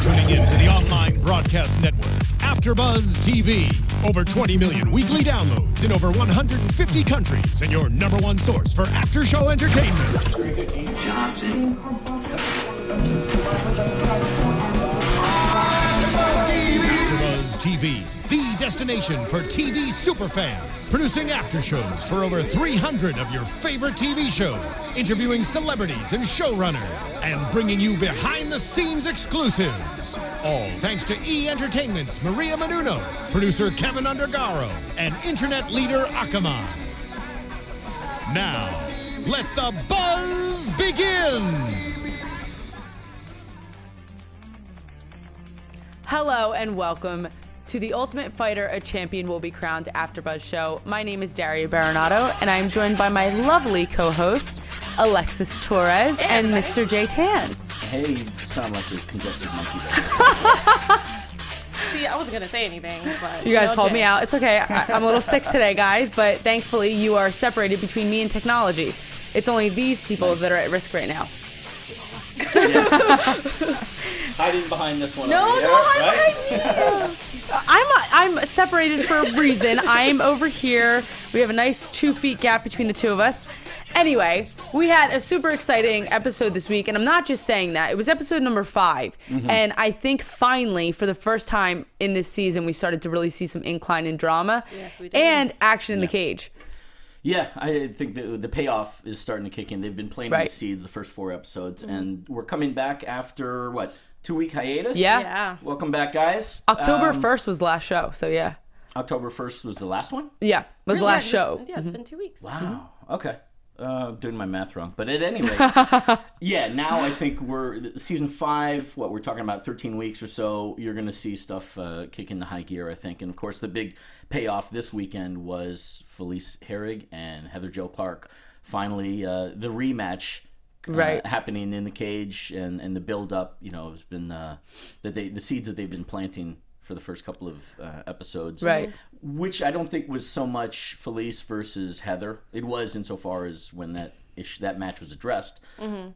tuning in to the online broadcast network, AFTERBUZZ TV. Over 20 million weekly downloads in over 150 countries, and your number one source for after-show entertainment. AFTERBUZZ TV, the destination for TV superfans. Producing aftershows for over 300 of your favorite TV shows. Interviewing celebrities and showrunners. And bringing you behind-the-scenes exclusives. All thanks to E! Entertainment's Maria Menounos, producer Kevin Undergaro, and internet leader Akamai. Now, let the buzz begin! Hello and welcome to the Ultimate Fighter, a Champion Will Be Crowned AfterBuzz show. My name is Daria Berenato, and I am joined by my lovely co-host, Alexis Torres and Mr. J. Tan. Hey, you sound like a congested monkey. See, I wasn't going to say anything, but... You guys called me out. It's okay. I'm a little sick today, guys, but thankfully you are separated between me and technology. It's only these people that are at risk right now. Yeah. Hiding behind this one. No, over don't here, hide behind me. I'm separated for a reason. I'm over here. We have a nice 2 feet gap between the two of us. Anyway, we had a super exciting episode this week, and I'm not just saying that. It was episode number 5, and I think finally, for the first time in this season, we started to really see some incline in drama. Yes, we did. And action in the cage. Yeah, I think the payoff is starting to kick in. They've been planting the seeds the first 4 episodes, and we're coming back after, what, 2-week hiatus? Yeah. Welcome back, guys. October 1st was the last show, so yeah. October 1st was the last one? Yeah, was the last show. Yeah, it's been 2 weeks. Wow, okay. Doing my math wrong. But at any rate, yeah, now I think we're season 5, we're talking about 13 weeks or so, you're going to see stuff kick into high gear, I think. And of course, the big payoff this weekend was Felice Herrig and Heather Jo Clark. Finally, the rematch happening in the cage, and the build-up, has been the seeds that they've been planting for the first couple of episodes. Right. This I don't think was so much Felice versus Heather. It was insofar as when that match was addressed.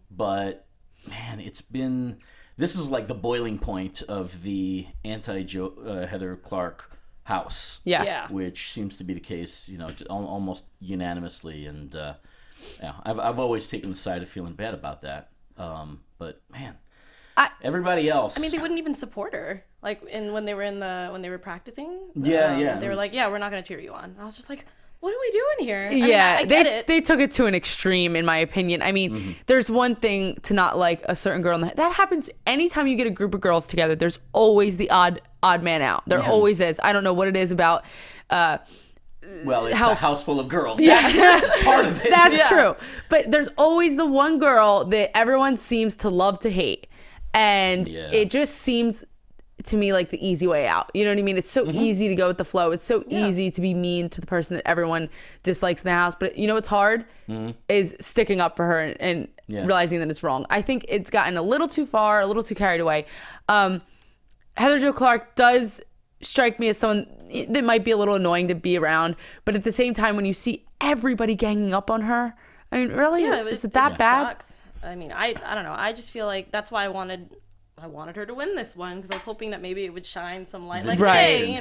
But, man, this is like the boiling point of the anti-Heather Clark house. Yeah. Which seems to be the case, almost unanimously. And I've always taken the side of feeling bad about that. But, man. Everybody else. I mean, they wouldn't even support her. Like, when they were practicing. Yeah. They were like, "Yeah, we're not going to cheer you on." I was just like, "What are we doing here?" Yeah, I get it. They took it to an extreme, in my opinion. I mean, there's one thing to not like a certain girl, and that happens anytime you get a group of girls together. There's always the odd man out. There always is. I don't know what it is about. Well, it's a house full of girls. Yeah, that's part of it. That's true. But there's always the one girl that everyone seems to love to hate. And it just seems to me like the easy way out. You know what I mean? It's so easy to go with the flow. It's so easy to be mean to the person that everyone dislikes in the house. But you know what's hard? Is sticking up for her and realizing that it's wrong. I think it's gotten a little too far, a little too carried away. Heather Jo Clark does strike me as someone that might be a little annoying to be around. But at the same time, when you see everybody ganging up on her, I mean, really? Is it that bad? Sucks. I mean, I don't know. I just feel like that's why I wanted her to win this one, because I was hoping that maybe it would shine some light. Like, hey,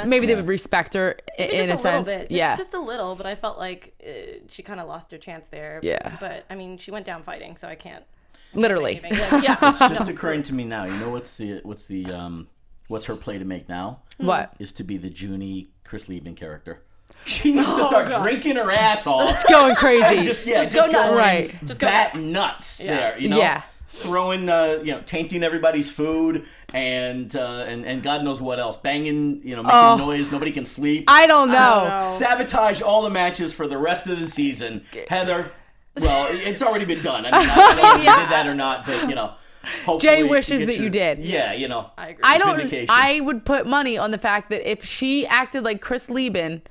Maybe they would respect her in a sense. Bit. Just a little. But I felt like she kind of lost her chance there. Yeah. But I mean, she went down fighting, so I can't. Literally. It's just occurring to me now. You know what's her play to make now? What? Is to be the Junie Chris Lieben character. She needs to start drinking her ass off. Going crazy. Just go nuts. Right. Just go nuts there, Yeah. Throwing, tainting everybody's food and God knows what else. Banging, making noise. Nobody can sleep. I don't know. Sabotage all the matches for the rest of the season. Heather, well, it's already been done. I mean, I don't know if you did that or not, but, Jay wishes that you did. Yeah, I agree. I would put money on the fact that if she acted like Chris Lieben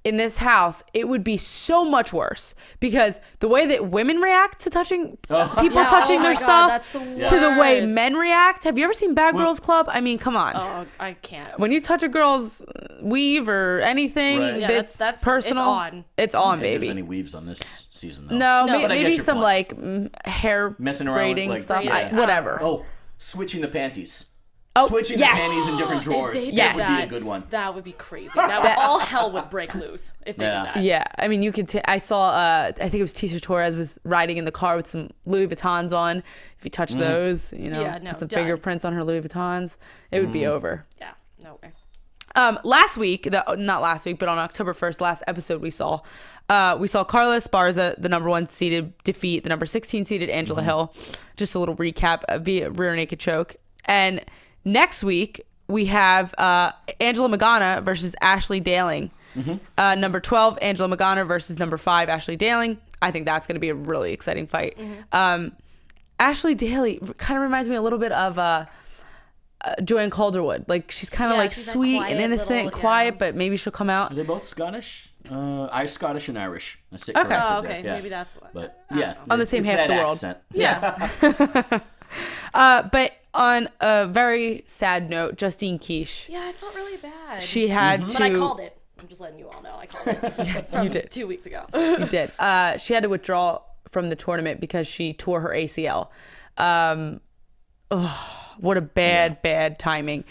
in this house, it would be so much worse, because the way that women react to touching touching their stuff to the way men react. Have you ever seen Bad Girls Club? I mean, come on. Oh, I can't. When you touch a girl's weave or anything, that's personal. It's on, baby. There's any weaves on this season, though. No, maybe some point. Hair messing around braiding with, stuff. Yeah. Whatever. Oh, switching the panties. Switching the panties in different drawers. That would be a good one. That would be crazy. That would, all hell would break loose if they did that. Yeah, I mean, you could. I saw. I think it was Tito Ortiz was riding in the car with some Louis Vuittons on. If you touch those, put some fingerprints on her Louis Vuittons, it would be over. Yeah, no way. Last week, not last week, but on October 1st, last episode we saw Carla Esparza, the number 1 seeded, defeat the number 16 seeded Angela Hill. Just a little recap via rear naked choke. And next week we have Angela Magana versus Ashley Daling. Number 12 Angela Magana versus number 5 Ashley Daling. I think that's going to be a really exciting fight. Ashley Daling kind of reminds me a little bit of Joanne Calderwood. Like, she's kind of like sweet and innocent, quiet, but maybe she'll come out. Are they both Scottish? I'm Scottish and Irish. Okay. Oh, okay. Yeah. Maybe that's what. But yeah, on the same half of the world. Accent. Yeah. But on a very sad note, Justine Quiche. Yeah, I felt really bad. She had to. But I called it. I'm just letting you all know. I called it. From you did. 2 weeks ago. You did. She had to withdraw from the tournament because she tore her ACL. What a bad timing.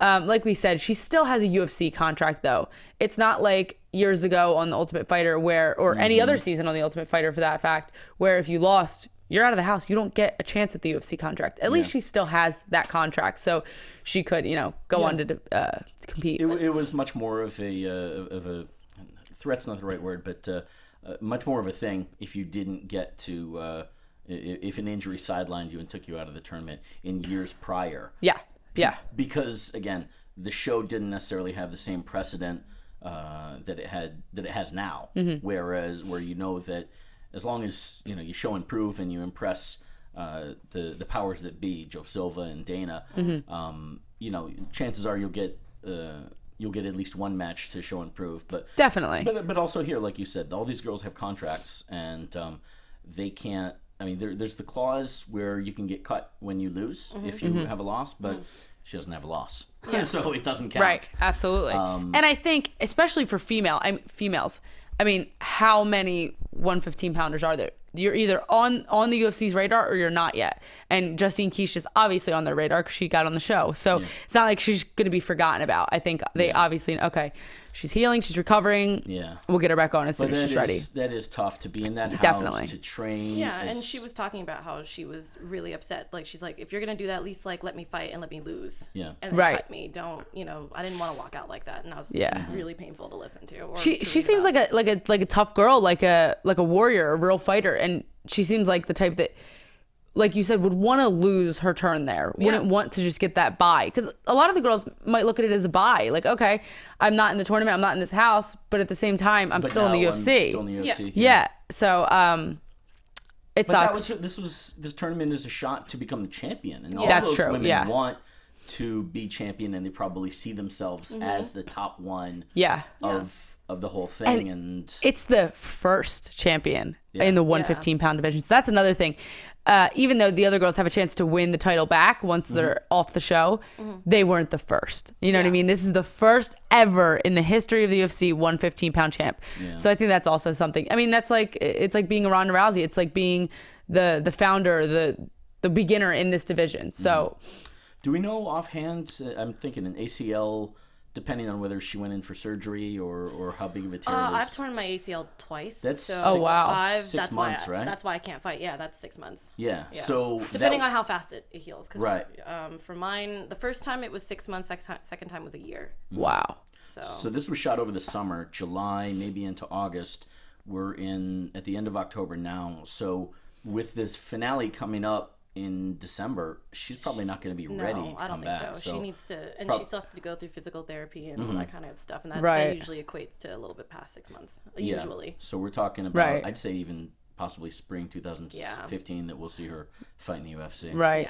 Like we said, she still has a UFC contract, though. It's not like years ago on The Ultimate Fighter or any other season on The Ultimate Fighter for that fact, where if you lost, you're out of the house. You don't get a chance at the UFC contract. At least she still has that contract, so she could, go on to compete. It was much more of a threat's not the right word, but much more of a thing if you didn't get to if an injury sidelined you and took you out of the tournament in years prior. Yeah. Because again, the show didn't necessarily have the same precedent that it has now. Whereas where that as long as you show and prove and you impress the powers that be, Joe Silva and Dana, chances are you'll get at least one match to show and prove. But definitely. But also here, like you said, all these girls have contracts and they can't. I mean, there's the clause where you can get cut when you lose if you have a loss, but she doesn't have a loss, so it doesn't count. Right, absolutely. And I think, especially for females, I mean, how many 115-pounders are there? You're either on the UFC's radar or you're not yet. And Justine Quiche is obviously on their radar because she got on the show. So it's not like she's going to be forgotten about. I think they obviously, she's healing, she's recovering. Yeah. We'll get her back on as soon as she's ready. That is tough to be in that house, definitely. To train. Yeah, and she was talking about how she was really upset. Like, she's like, if you're going to do that, at least, let me fight and let me lose. Yeah. And then cut me. Don't, I didn't want to walk out like that. And that was just really painful to listen to. She seems like a tough girl, like a warrior, a real fighter. And she seems like the type that, like you said, would want to lose her turn there. Wouldn't want to just get that bye. Because a lot of the girls might look at it as a bye. Like, okay, I'm not in the tournament, I'm not in this house, but at the same time, I'm still in the UFC. Still in the UFC. Yeah. So, it sucks. This tournament is a shot to become the champion. And all that's those true. women want to be champion, and they probably see themselves as the top one of the whole thing. And it's the first champion in the 115-pound division. So that's another thing. Even though the other girls have a chance to win the title back once they're off the show, they weren't the first. You know what I mean? This is the first ever in the history of the UFC 115-pound champ. Yeah. So I think that's also something. I mean, it's like being a Ronda Rousey. It's like being the founder, the beginner in this division. So, do we know offhand? I'm thinking an ACL. Depending on whether she went in for surgery or how big of a tear it is. I've torn my ACL twice. That's so wow. 6 months, right? That's why I can't fight. Yeah, that's 6 months. Yeah. So depending on how fast it heals. Right. For mine, the first time it was 6 months. Second time was a year. Wow. So this was shot over the summer, July, maybe into August. We're at the end of October now. So with this finale coming up in December, she's probably not going to be ready to come back. I don't think so. She needs to, and she still has to go through physical therapy and all that kind of stuff, and that usually equates to a little bit past 6 months, usually. So we're talking about, I'd say even possibly spring 2015 that we'll see her fight in the UFC. Right.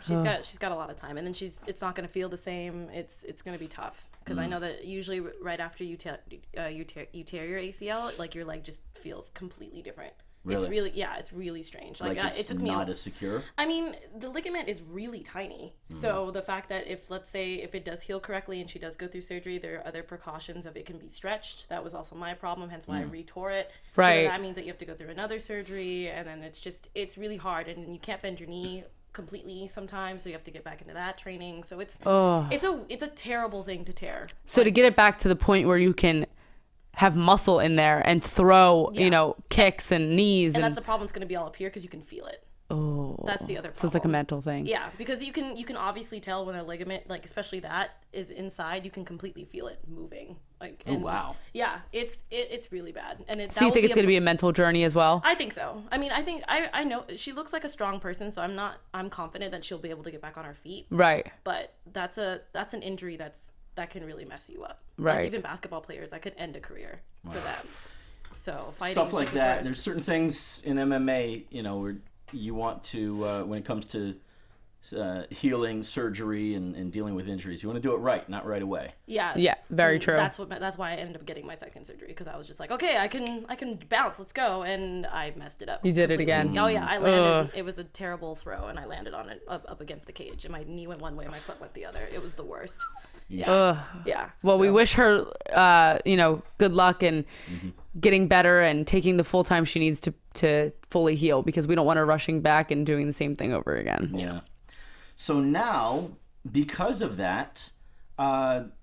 Yeah. She's got a lot of time, and then it's not going to feel the same. It's going to be tough because I know that usually right after you tear your ACL, like your leg just feels completely different. Really? It's really strange. Like it took me not as secure. I mean, the ligament is really tiny. So the fact that if it does heal correctly and she does go through surgery, there are other precautions of it can be stretched. That was also my problem, hence why I retore it. Right. So that means that you have to go through another surgery, and then it's really hard, and you can't bend your knee completely sometimes, so you have to get back into that training. So it's a terrible thing to tear. So to get it back to the point where you can have muscle in there and throw, kicks and knees. And that's the problem. It's going to be all up here because you can feel it. Oh, that's the other problem. So it's like a mental thing. Yeah, because you can obviously tell when a ligament, like especially that is inside, you can completely feel it moving. Like, oh wow. Yeah, it's really bad. And so you think it's going to be a mental journey as well? I think so. I mean, I know she looks like a strong person, so I'm confident that she'll be able to get back on her feet. Right. But that's an injury that can really mess you up. Right. Like even basketball players, that could end a career for them. So fighting stuff like that. There's certain things in MMA, where you want to, when it comes to healing, surgery, and dealing with injuries, you want to do it right, not right away. Yeah. Yeah, very true. That's why I ended up getting my second surgery, because I was just like, okay, I can bounce, let's go, and I messed it up. You did it again. Oh yeah, I landed. It was a terrible throw, and I landed on it up against the cage, and my knee went one way, my foot went the other. It was the worst. Yeah. Yeah. Well, we wish her, good luck and getting better and taking the full time she needs to fully heal, because we don't want her rushing back and doing the same thing over again. Yeah. So now, because of that,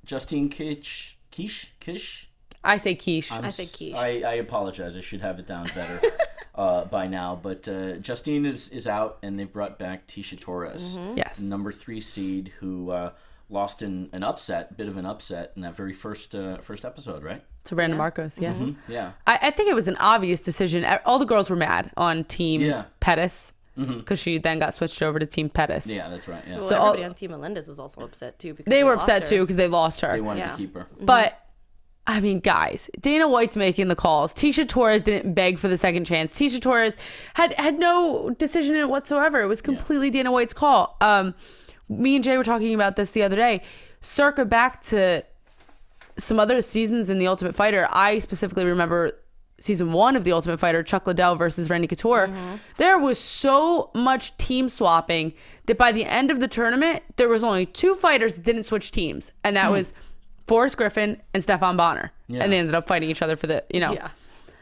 Justine Kish? I say quiche. I say quiche. I apologize. I should have it down better by now. But Justine is out, and they've brought back Tisha Torres, yes, number 3 seed, who lost in an upset, bit of an upset in that very first episode, right? To Brandon Marcos, yeah. Mm-hmm. Yeah. I think it was an obvious decision. All the girls were mad on Team Pettis, because she then got switched over to Team Pettis. Yeah, that's right. Yeah. Well, so everybody on Team Melendez was also upset too, because they were upset too because they lost her. They wanted to keep her. But I mean, guys, Dana White's making the calls. Tisha Torres didn't beg for the second chance. Tisha Torres had no decision in it whatsoever. It was completely Dana White's call. Me and Jay were talking about this the other day. Circa back to some other seasons in The Ultimate Fighter, I specifically remember season 1 of The Ultimate Fighter, Chuck Liddell versus Randy Couture. There was so much team swapping that by the end of the tournament, there was only 2 fighters that didn't switch teams, and that was Forrest Griffin and Stefan Bonner. And they ended up fighting each other for the, Yeah.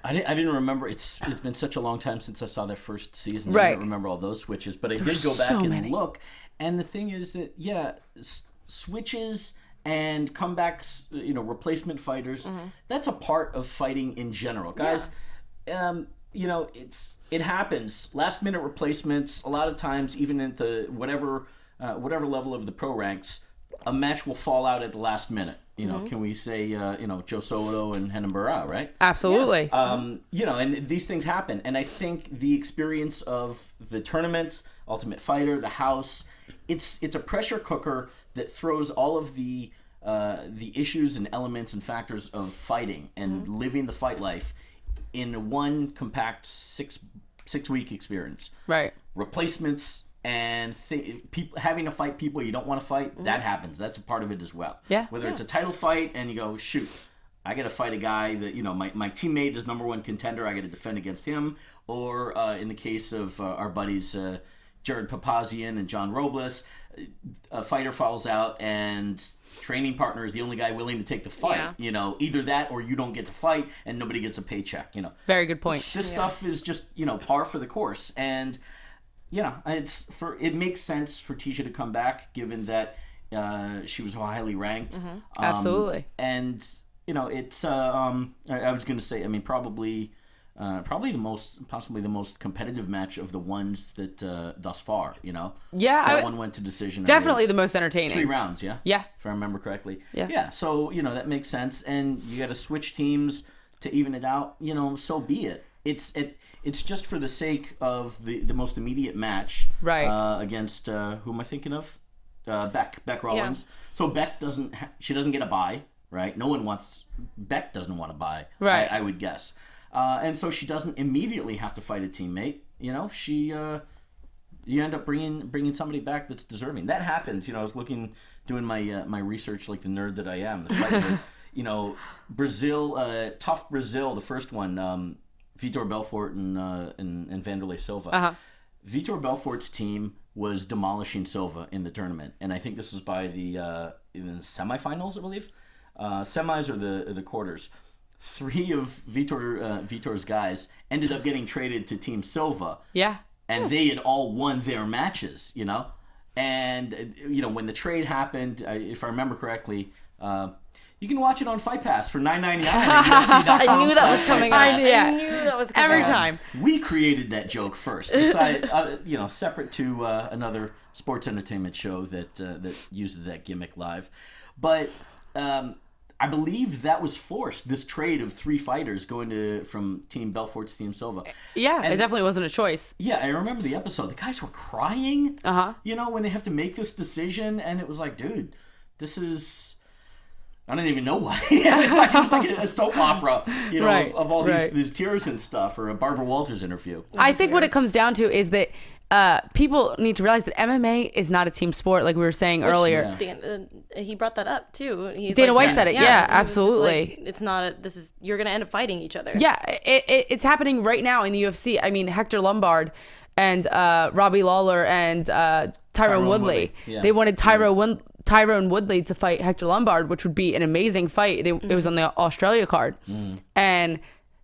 I didn't remember. It's been such a long time since I saw that first season. Right. I don't remember all those switches, but I did go back and look. And the thing is that, switches and comebacks, replacement fighters, that's a part of fighting in general. Guys, it happens. Last minute replacements, a lot of times, even at the whatever level of the pro ranks, a match will fall out at the last minute. Can we say, Joe Soto and Renan Barão, right? Absolutely. And these things happen. And I think the experience of the tournament, Ultimate Fighter, the house, it's a pressure cooker that throws all of the issues and elements and factors of fighting and living the fight life in one compact 6-week experience. Right. Replacements and having to fight people you don't want to fight, that happens. That's a part of it as well. Yeah. Whether it's a title fight and you go, shoot, I got to fight a guy that, my teammate is number 1 contender, I got to defend against him. Or in the case of our buddies Jared Papazian and John Robles, a fighter falls out and training partner is the only guy willing to take the fight. Yeah. Either that or you don't get to fight and nobody gets a paycheck. Very good point. This stuff is just par for the course, and it makes sense for Tisha to come back, given that she was highly ranked. Absolutely. And it's I was going to say, probably possibly the most competitive match of the ones that thus far. Yeah, that one went to decision. Definitely the most entertaining. 3 rounds, yeah. Yeah, if I remember correctly. Yeah. So that makes sense, and you got to switch teams to even it out. So be it. It's just for the sake of the most immediate match, right? Against who am I thinking of? Beck Rawlings. Yeah. So Beck doesn't get a bye, right? Beck doesn't want to bye, right? I would guess. And so she doesn't immediately have to fight a teammate. You end up bringing somebody back that's deserving. That happens. I was doing my research like the nerd that I am. The fight Brazil, tough Brazil, the first one, Vitor Belfort and Vanderlei Silva. Vitor Belfort's team was demolishing Silva in the tournament, and I think this was by in the semifinals, I believe. Semis or the quarters. 3 of Vitor's guys ended up getting traded to Team Silva. Yeah. and they had all won their matches, And, when the trade happened, if I remember correctly, you can watch it on Fight Pass for $9.99. I knew that was coming up. Yeah. I knew that was coming Every up. time. We created that joke first, separate to another sports entertainment show that uses that gimmick live. But I believe that was forced, this trade of 3 fighters going from Team Belfort to Team Silva. Yeah, it definitely wasn't a choice. Yeah, I remember the episode. The guys were crying, when they have to make this decision, and it was like, dude, this is... I don't even know why. It was like a soap opera, right, of all these tears and stuff, or a Barbara Walters interview. I think what it comes down to is that people need to realize that MMA is not a team sport, like we were saying earlier. Yeah. He brought that up too. Dana White said it. Yeah, absolutely. Like, it's not. You're gonna end up fighting each other. Yeah, it's happening right now in the UFC. I mean, Hector Lombard and Robbie Lawler and Tyrone Woodley. Yeah. They wanted Tyrone Woodley to fight Hector Lombard, which would be an amazing fight. It was on the Australia card. And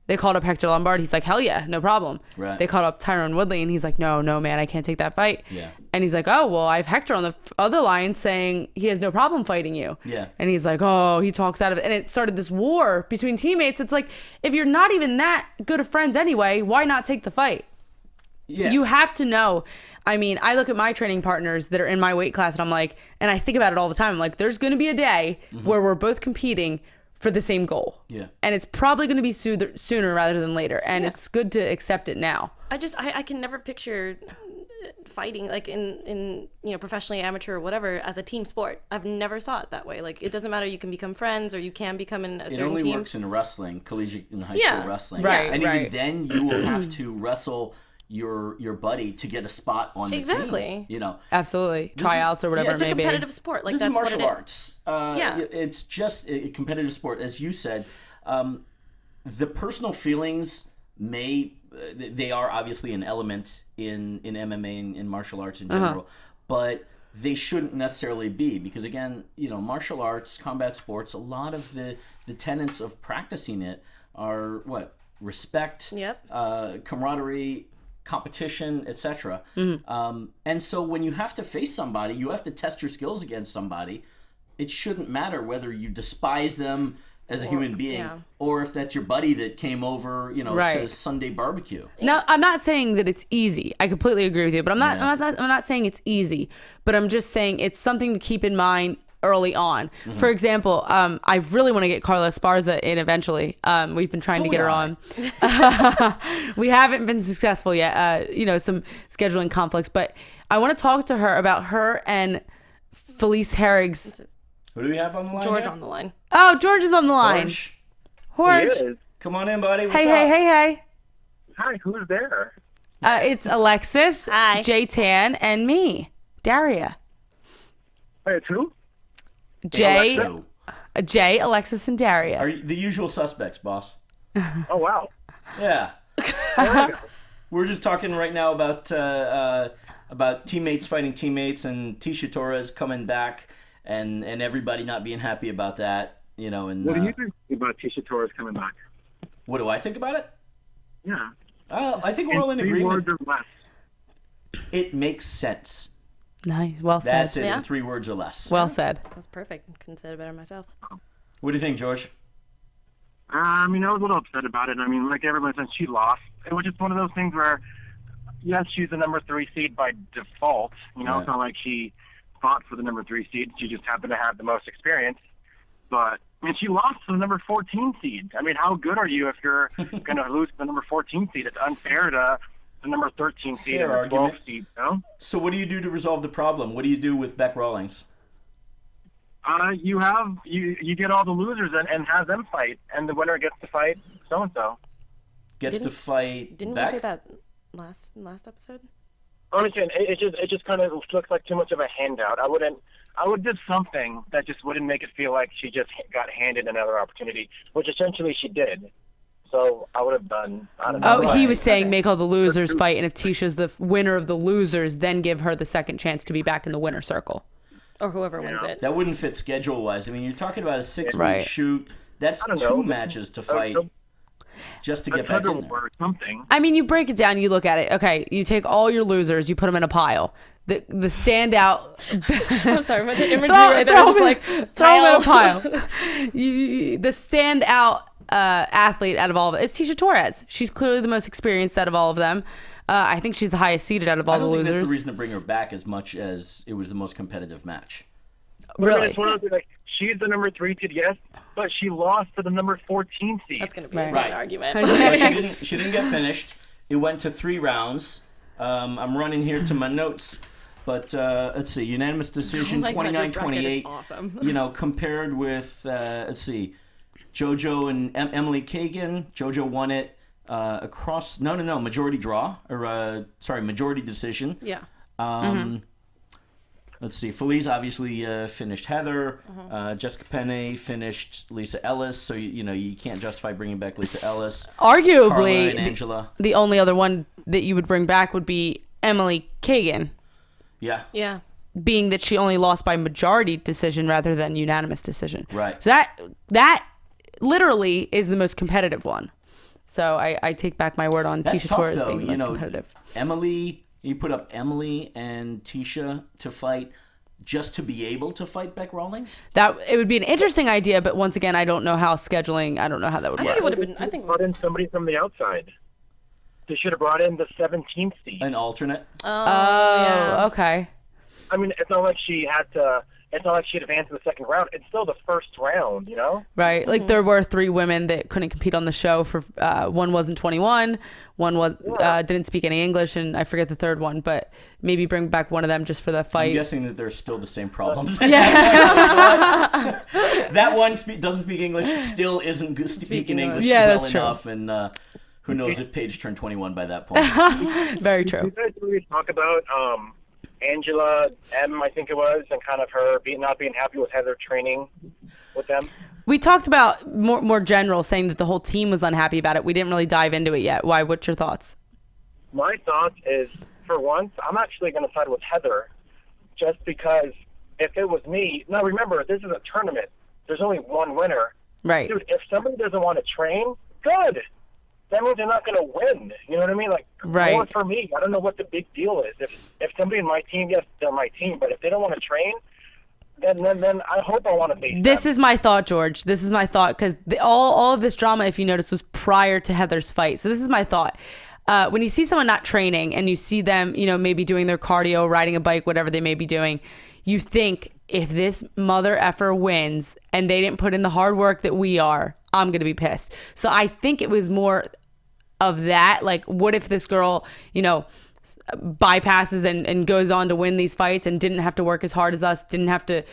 they called up Hector Lombard. He's like, hell yeah, no problem. Right. They called up Tyrone Woodley, and he's like, no, man, I can't take that fight. Yeah. And he's like, oh, well, I have Hector on the other line saying he has no problem fighting you. Yeah. And he's like, oh, he talks out of it. And it started this war between teammates. It's like, if you're not even that good of friends anyway, why not take the fight? Yeah. You have to know. I mean, I look at my training partners that are in my weight class, and I'm like, and I think about it all the time. I'm like, there's going to be a day where we're both competing for the same goal. Yeah. And it's probably going to be sooner rather than later. And it's good to accept it now. I can never picture fighting like in professionally, amateur or whatever as a team sport. I've never saw it that way. Like, it doesn't matter. You can become friends or you can become in a certain team. It only works in wrestling, collegiate and high school wrestling. Right. And even then you will have to wrestle your buddy to get a spot on the team. Absolutely. Tryouts or whatever it's it may a competitive sport. Like, this that's is martial what it arts. Yeah. It's just a competitive sport. As you said, the personal feelings they are obviously an element in MMA and in martial arts in general, but they shouldn't necessarily be, because again, martial arts, combat sports, a lot of the tenets of practicing it are respect, camaraderie, competition, etc. And so when you have to face somebody, you have to test your skills against somebody. It shouldn't matter whether you despise them as a human being or if that's your buddy that came over, to Sunday barbecue. Now, I'm not saying that it's easy. I completely agree with you, but I'm not saying it's easy, but I'm just saying it's something to keep in mind early on. For example, I really want to get Carla Esparza in eventually. We've been trying to get her on. We haven't been successful yet. Some scheduling conflicts, but I want to talk to her about her and Felice Herrig's. Who do we have on the line? George here? on the line. Oh, George is on the line. Jorge. Come on in, buddy. What's Hey. Hi, who's there? It's Alexis, Hi. Jay Tan, and me, Daria. Wait, it's who? Jay, Alexa. Alexis, and Daria. Are you the usual suspects, boss? Oh, wow. Yeah. There we go. We're just talking right now about teammates fighting teammates and Tisha Torres coming back and everybody not being happy about that, And What do you think about Tisha Torres coming back? What do I think about it? Yeah. I think we're all in 3 agreement. words or less. It makes sense. Nice. Well said. That's it Yeah. in 3 words or less. Well said. That was perfect. Couldn't say it better myself. What do you think, George? I was a little upset about it. Like everyone said, she lost. It was just one of those things where, yes, she's the number 3 seed by default. It's not like she fought for the number 3 seed. She just happened to have the most experience. But, she lost to the number 14 seed. How good are you if you're going to lose to the number 14 seed? It's unfair to the number 13 seed Fair or 12 argument. seed, So what do you do to resolve the problem? What do you do with Beck Rawlings? You get all the losers and have them fight, and the winner gets to fight so-and-so. Gets to fight Didn't Beck? we say that last episode? Honestly, it just kind of looks like too much of a handout. I would do something that just wouldn't make it feel like she just got handed another opportunity, which essentially she did. So I would have done, I don't know. Oh, he was saying make all the losers fight, and if Tisha's the winner of the losers, then give her the second chance to be back in the winner circle. Or whoever wins it. That wouldn't fit schedule-wise. You're talking about a 6-week Right. shoot. That's I don't 2 know. matches to fight. just to get back in there. Or something. I mean, you break it down, you look at it. Okay, you take all your losers, you put them in a pile. The standout. I'm sorry, but the imagery right there was just like throw them in a pile. The standout athlete out of all of it is Tisha Torres. She's clearly the most experienced out of all of them. I think she's the highest seeded out of all the losers. I don't think that's the reason to bring her back as much as it was the most competitive match. Really? It's one of those, like, she's the number 3 seed, yes, but she lost to the number 14 seed. That's going to be a Right. argument. But she didn't get finished. It went to 3 rounds. I'm running here to my notes. But let's see, unanimous decision, 29-28. Awesome. Compared with, let's see, JoJo and Emily Kagan. JoJo won it across, majority draw, or majority decision. Yeah. Let's see, Felice obviously finished Heather. Jessica Penne finished Lisa Ellis, so you can't justify bringing back Lisa Ellis. Arguably, Carla and Angela. The only other one that you would bring back would be Emily Kagan. Yeah. Being that she only lost by majority decision rather than unanimous decision. Right. So that literally is the most competitive one. So I take back my word on That's Tisha tough, Torres though. being the most competitive. You put up Emily and Tisha to fight just to be able to fight Beck Rawlings? It would be an interesting idea, but once again, I don't know how scheduling. I don't know how that would work. I think it would have been. I think brought in somebody from the outside. They should have brought in the 17th seed. An alternate? yeah. Okay. I mean, it's not like she had to. It's not like she'd advanced to the second round. It's still the first round, Right. Like there were 3 women that couldn't compete on the show for one wasn't 21, one was didn't speak any English, and I forget the third one, but maybe bring back one of them just for the fight. I'm guessing that there's still the same problems. Yeah. That one doesn't speak English, still isn't speaking English well enough, and who knows if Paige turned 21 by that point. Very true. You guys really talk about Angela M, I think it was, and kind of her not being happy with Heather training with them. We talked about more general, saying that the whole team was unhappy about it. We didn't really dive into it yet. Why? What's your thoughts? My thoughts is, for once, I'm actually going to side with Heather, just because if it was me, now remember, this is a tournament. There's only one winner. Right. Dude, if somebody doesn't want to train, good. That means they're not going to win. You know what I mean? Like, right. More for me. I don't know what the big deal is. If somebody in my team, yes, they're my team. But if they don't want to train, then I hope I want to face This them. is my thought, George. This is my thought, because all of this drama, if you notice, was prior to Heather's fight. So this is my thought. When you see someone not training and you see them, maybe doing their cardio, riding a bike, whatever they may be doing, you think, if this mother effer wins and they didn't put in the hard work that we are, I'm going to be pissed. So I think it was more of that. Like, what if this girl, bypasses and goes on to win these fights and didn't have to work as hard as us, didn't have to,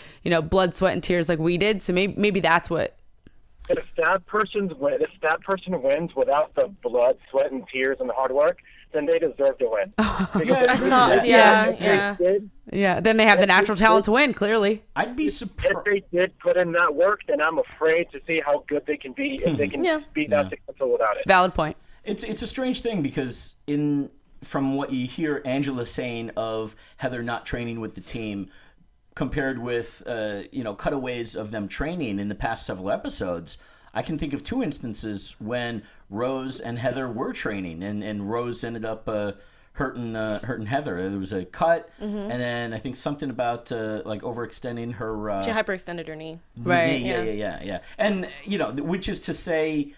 blood, sweat, and tears like we did. So maybe that's what. If that person wins without the blood, sweat, and tears and the hard work, then they deserve to win. I saw. Yeah. Yeah. Then they have the natural talent to win. Clearly, I'd be surprised. If they did put in that work, then I'm afraid to see how good they can be if they can be that successful without it. Valid point. It's a strange thing, because from what you hear Angela saying of Heather not training with the team, compared with cutaways of them training in the past several episodes, I can think of 2 instances when Rose and Heather were training, and Rose ended up hurting Heather. There was a cut, and then I think something about overextending her. She hyperextended her knee. Right. Yeah. And which is to say,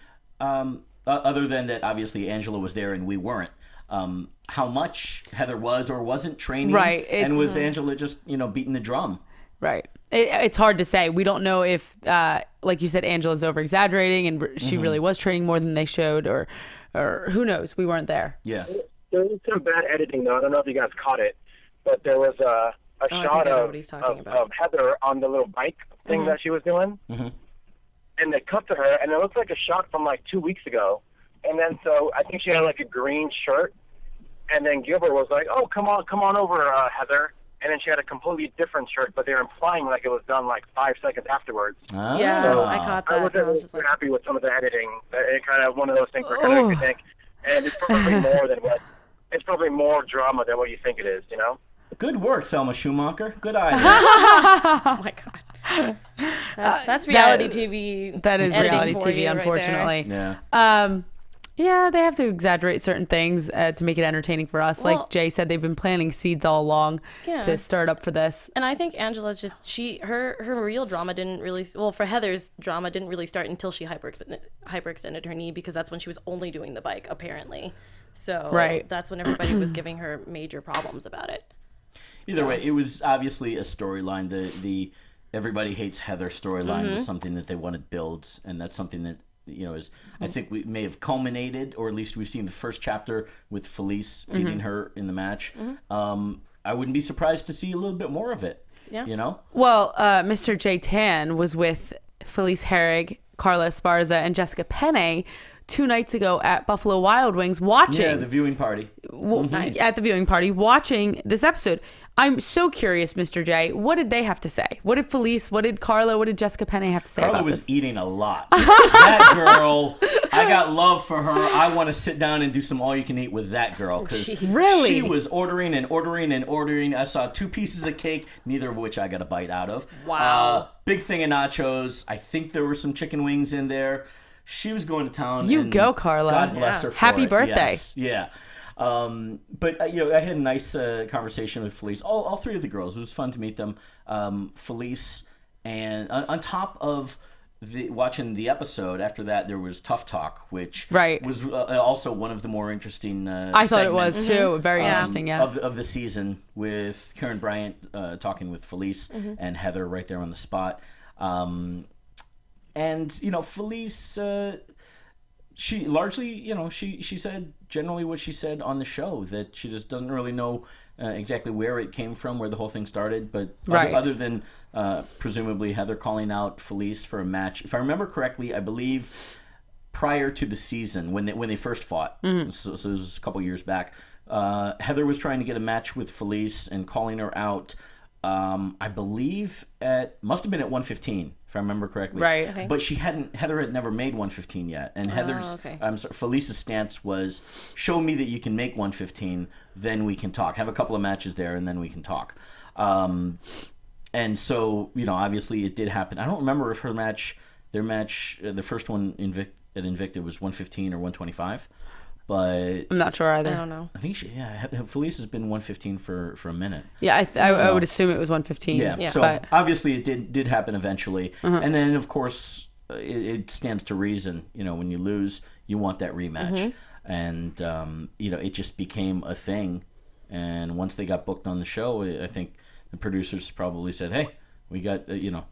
other than that, obviously Angela was there and we weren't. How much Heather was or wasn't training, right? And was Angela just beating the drum? Right. It's hard to say. We don't know if, like you said, Angela's over exaggerating and she really was training more than they showed, or who knows? We weren't there. Yeah. There was some bad editing, though. I don't know if you guys caught it, but there was a shot of Heather on the little bike thing that she was doing, and they cut to her, and it looked like a shot from like 2 weeks ago. And then so I think she had like a green shirt, and then Gilbert was like, "Oh, come on over, Heather." And then she had a completely different shirt, but they were implying like it was done like 5 seconds afterwards. Ah. Yeah, so I caught that. I wasn't really just like, happy with some of the editing. It kind of one of those things where kind of makes you think, and it's probably more than what. It's probably more drama than what you think it is. Good work, Thelma Schumacher. Good eye. Oh my god. That's reality TV. That is reality for TV, you unfortunately. Yeah. Yeah, they have to exaggerate certain things to make it entertaining for us. Well, like Jay said, they've been planting seeds all along Yeah. to start up for this. And I think Angela's just her real drama didn't really for Heather's drama didn't really start until she hyperextended her knee, because that's when she was only doing the bike apparently. So Right. that's when everybody was giving her major problems about it. Either way, it was obviously a storyline. The everybody hates Heather storyline was something that they wanted to build, and that's something that is I think we may have culminated, or at least we've seen the first chapter with Felice beating her in the match. I wouldn't be surprised to see a little bit more of it. Yeah. Well, Mr. J. Tan was with Felice Herrig, Carla Esparza, and Jessica Penn 2 nights ago at Buffalo Wild Wings watching. The viewing party. Nice. At the viewing party, watching this episode. I'm so curious, Mr. J. What did they have to say? What did Felice, what did Carla, what did Jessica Penn have to say Carla about was this? eating a lot. That girl, I got love for her. I want to sit down and do some all-you-can-eat with that girl. Really? She was ordering and ordering and ordering. I saw 2 pieces of cake, neither of which I got a bite out of. Wow. Big thing of nachos. I think there were some chicken wings in there. She was going to town. You and go, Carla. God bless her for Happy it. birthday. Yes. Yeah. But I had a nice conversation with Felice. All 3 of the girls. It was fun to meet them. Felice, and on top of watching the episode, after that there was Tough Talk, which was also one of the more interesting. I thought it was too. Very interesting. Yeah. Of the season, with Karen Bryant talking with Felice and Heather right there on the spot. And Felice. She largely, she said generally what she said on the show, that she just doesn't really know exactly where it came from, where the whole thing started. But other than presumably Heather calling out Felice for a match, if I remember correctly, I believe prior to the season when they first fought, so it was a couple years back, Heather was trying to get a match with Felice and calling her out. I believe must have been at 115, if I remember correctly. Right. Okay. But Heather had never made 115 yet. And Felice's stance was, show me that you can make 115, then we can talk. Have a couple of matches there, and then we can talk. And so, obviously it did happen. I don't remember if their match, the first one at Invicta was 115 or 125. But I'm not sure either. I don't know. I think Felice has been 115 for a minute. Yeah, I would assume it was 115. Yeah. So obviously it did happen eventually, and then of course it stands to reason. When you lose, you want that rematch, and it just became a thing. And once they got booked on the show, I think the producers probably said, "Hey, we got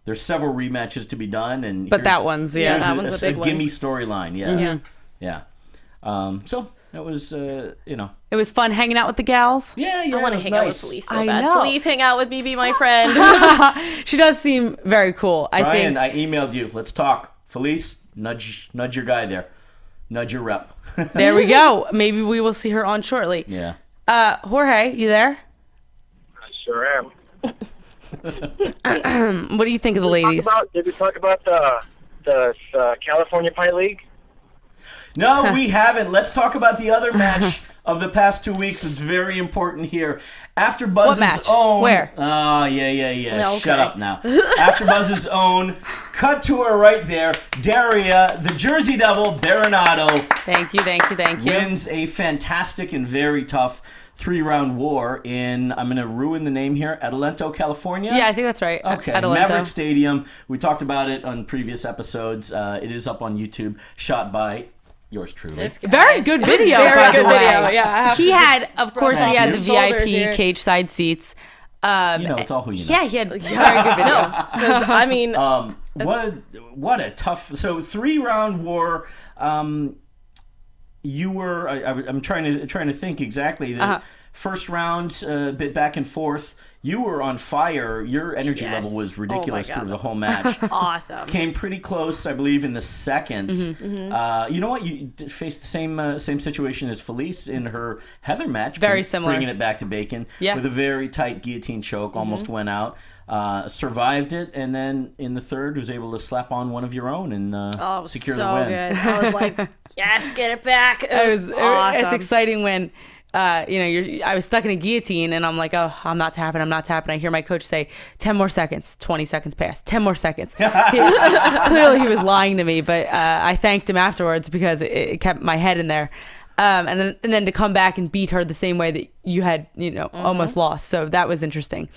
there's several rematches to be done, and that one's that one's a big one. gimme storyline." Yeah. So that was, It was fun hanging out with the gals. Yeah, I want to hang out with Felice so bad. know. Felice, hang out with me, be my friend. She does seem very cool. Brian, I emailed you. Let's talk. Felice, nudge your guy there. Nudge your rep. There we go. Maybe we will see her on shortly. Yeah. Jorge, you there? I sure am. What do you think of the ladies? Did we talk about the California Pie League? No, we haven't. Let's talk about the other match of the past 2 weeks. It's very important here. AFTERBUZZ's own. Where? Oh, yeah. No, Shut okay. up now. AFTERBUZZ's own. Cut to her right there. Daria, the Jersey Devil, Berenato. Thank you. Wins a fantastic and very tough 3-round war in, I'm going to ruin the name here, Adelanto, California? Yeah, I think that's right. Okay, Adelanto. Maverick Stadium. We talked about it on previous episodes. It is up on YouTube, shot by yours truly. Very good video, by the way. Yeah, He had the Shoulders VIP here. cage side seats. It's all who you know. Yeah, he had very good video. Because I mean, What a tough. So 3-round war. You were. I'm trying to think exactly. The first round, a bit back and forth. You were on fire. Your energy level was ridiculous through the whole match. Awesome. Came pretty close, I believe, in the second. You know what? You faced the same situation as Felice in her Heather match. Very similar. Bringing it back to Bacon with a very tight guillotine choke. Almost went out. Survived it, and then in the third was able to slap on one of your own and secure the win. Good. I was like, yes, get it back. It was awesome. It's exciting when I was stuck in a guillotine, and I'm like, oh, I'm not tapping. I hear my coach say, 10 more seconds. 20 seconds passed. 10 more seconds. Clearly, he was lying to me, but I thanked him afterwards because it kept my head in there. And then to come back and beat her the same way that you had, almost lost. So that was interesting.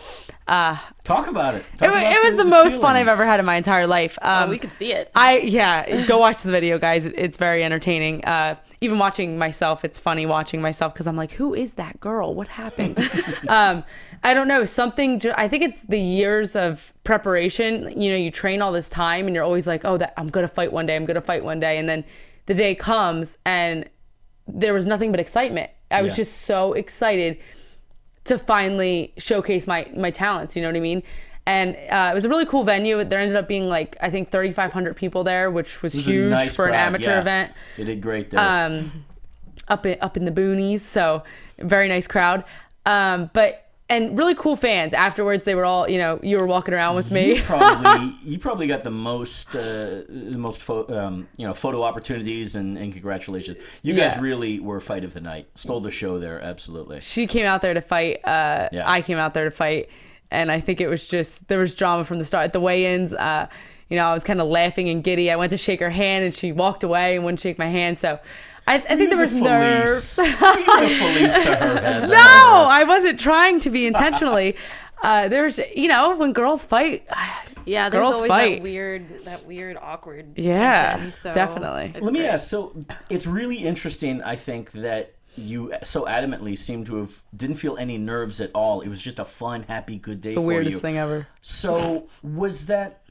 Talk about it. It was the most fun I've ever had in my entire life. We could see it. Go watch the video, guys. It's very entertaining. Even watching myself, it's funny watching myself because I'm like, who is that girl? What happened? I don't know. I think it's the years of preparation. You train all this time and you're always like, oh, I'm going to fight one day. And then the day comes and there was nothing but excitement. I was just so excited to finally showcase my talents. You know what I mean? And it was a really cool venue. There ended up being I think 3,500 people there, which was huge nice for an amateur event. They did great there. Up in the boonies, so very nice crowd. And really cool fans. Afterwards, they were all, you were walking around with me. You probably got the most photo opportunities, and congratulations. You guys really were fight of the night. Stole the show there, absolutely. She came out there to fight. I came out there to fight. And I think it was there was drama from the start. At the weigh-ins, I was kind of laughing and giddy. I went to shake her hand, and she walked away and wouldn't shake my hand. So I think there was nerves. You were Felice to her head. No, I wasn't trying to be intentionally. There's, when girls fight. Yeah, there's always that weird, awkward tension, so definitely. Let me ask. So it's really interesting, I think, that you so adamantly seem to didn't feel any nerves at all. It was just a fun, happy, good day for you. The weirdest thing ever. So was that...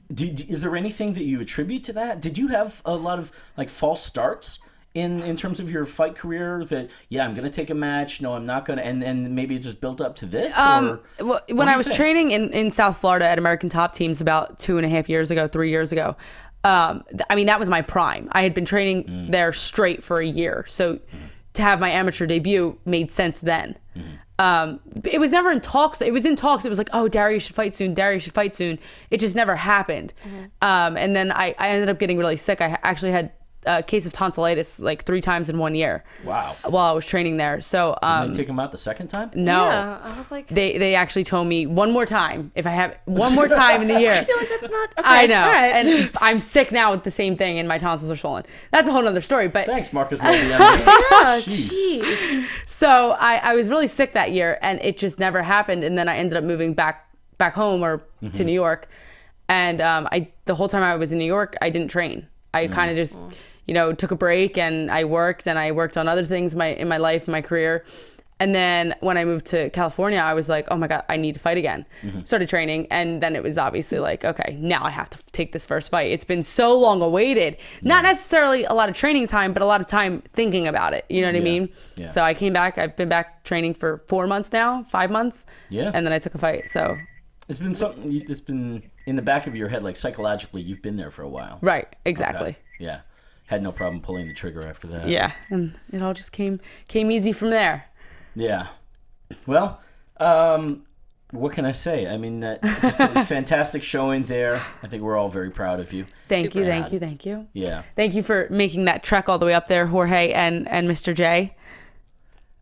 is there anything that you attribute to that? Did you have a lot of false starts in terms of your fight career that I'm going to take a match, no I'm not going to, and maybe it just built up to this? Well, when I was training in South Florida at American Top Teams about 3 years ago, that was my prime. I had been training there straight for a year, so to have my amateur debut made sense then. It was never in talks. It was in talks. It was like, oh, Daria should fight soon. It just never happened. And then I ended up getting really sick. I actually had a case of tonsillitis 3 times in 1 year. Wow. While I was training there. So did they take him out the second time? No. Yeah, I was like, they actually told me one more time if I have one more time in the year. I feel like that's not. Okay, I know. all right. And I'm sick now with the same thing, and my tonsils are swollen. That's a whole nother story. But thanks, Marcus. Yeah, jeez. So I was really sick that year, and it just never happened. And then I ended up moving back home or to New York, and the whole time I was in New York, I didn't train. I kind of just took a break, and I worked on other things in my life, my career. And then when I moved to California, I was like, oh my God, I need to fight again. Started training. And then it was obviously like, okay, now I have to take this first fight. It's been so long awaited. Not necessarily a lot of training time, but a lot of time thinking about it. You know what I mean? Yeah. So I came back. I've been back training for 4 months now, 5 months. Yeah. And then I took a fight. So it's been something, it's been in the back of your head, psychologically, you've been there for a while. Right. Exactly. Okay. Yeah. Had no problem pulling the trigger after that. Yeah. And it all just came easy from there. Yeah. Well, what can I say? I mean, just a fantastic showing there. I think we're all very proud of you. Thank you. Yeah. Thank you for making that trek all the way up there, Jorge and Mr. J.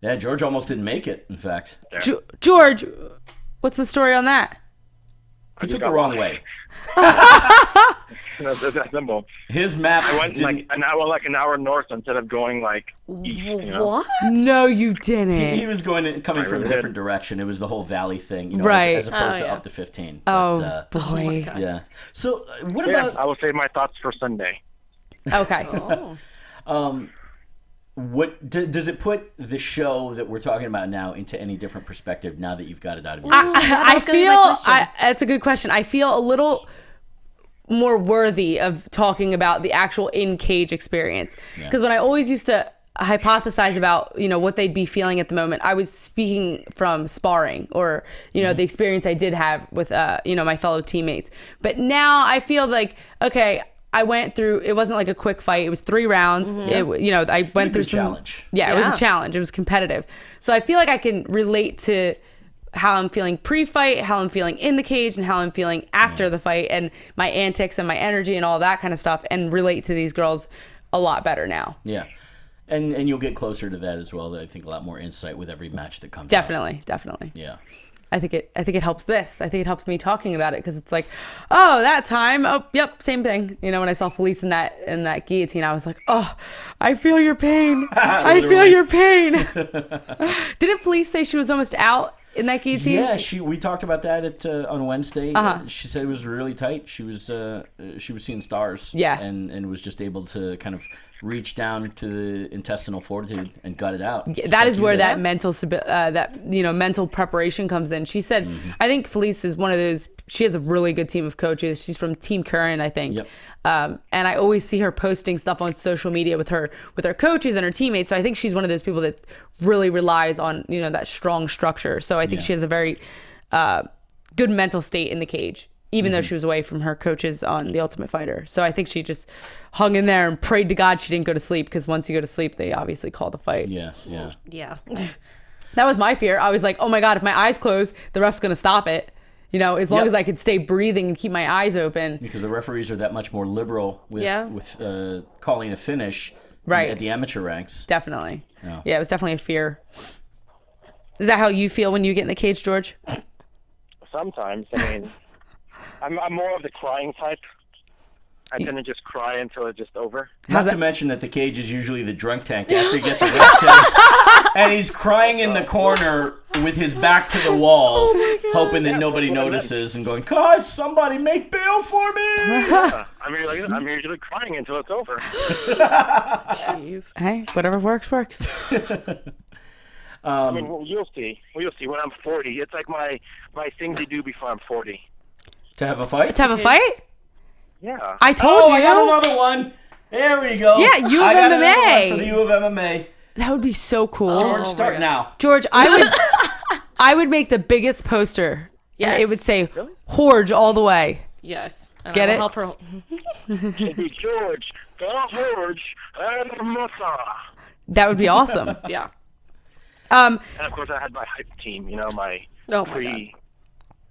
Yeah, George almost didn't make it, in fact. George, what's the story on that? He took the wrong way. That's that simple. His map. I went an hour north instead of going east. What? No, you didn't. He was coming from a different direction. It was the whole valley thing, right? As opposed to up to 15. But, boy. Yeah. So what about? I will save my thoughts for Sunday. Okay. What does it put the show that we're talking about now into any different perspective now that you've got it out of your I feel that's a good question. I feel a little more worthy of talking about the actual in-cage experience, because when I always used to hypothesize about what they'd be feeling at the moment, I was speaking from sparring or the experience I did have with my fellow teammates. But now I feel like, okay, I went through, it wasn't like a quick fight. It was 3 rounds. I went through some challenge. Yeah, it was a challenge. It was competitive. So I feel like I can relate to how I'm feeling pre-fight, how I'm feeling in the cage, and how I'm feeling after the fight, and my antics and my energy and all that kind of stuff, and relate to these girls a lot better now. Yeah. And you'll get closer to that as well. I think a lot more insight with every match that comes. Definitely. Yeah. I think it helps this. I think it helps me talking about it because it's like, oh, that time. Oh, yep, same thing. You know, when I saw Felice in that guillotine, I was like, oh, I feel your pain. I feel your pain. Didn't Felice say she was almost out in that guillotine? Yeah, we talked about that on Wednesday. She said it was really tight. She was seeing stars. Yeah, and was just able to kind of reach down to the intestinal fortitude and gut it out. Yeah, that is where that mental mental preparation comes in. She said, I think Felice is one of those. She has a really good team of coaches. She's from Team Curran, I think. Yep. And I always see her posting stuff on social media with her coaches and her teammates. So I think she's one of those people that really relies on that strong structure. So I think she has a very good mental state in the cage, even though she was away from her coaches on The Ultimate Fighter. So I think she just hung in there and prayed to God she didn't go to sleep, because once you go to sleep, they obviously call the fight. Yeah. That was my fear. I was like, oh my God, if my eyes close, the ref's going to stop it. As long as I could stay breathing and keep my eyes open. Because the referees are that much more liberal with calling a finish at the amateur ranks. Definitely. Yeah, it was definitely a fear. Is that how you feel when you get in the cage, George? Sometimes. I mean, I'm more of the crying type. I tend to just cry until it's just over. Not to mention that the cage is usually the drunk tank after he gets arrested. And he's crying in the corner with his back to the wall, hoping that nobody notices and going, God, somebody make bail for me. Yeah. I'm usually crying until it's over. Jeez. Hey, whatever works. I mean, you'll see. When I'm 40, it's like my thing to do before I'm 40. To have a fight? Yeah. I told you. I got another one. There we go. Yeah, U of I got MMA. another one for the U of MMA. That would be so cool. George, start now. George, I would make the biggest poster. Yes. It would say Horge all the way. Yes. And Get I it? will help her. George, Herrig, Hermoza. That would be awesome. Yeah. And of course, I had my hype team. My God.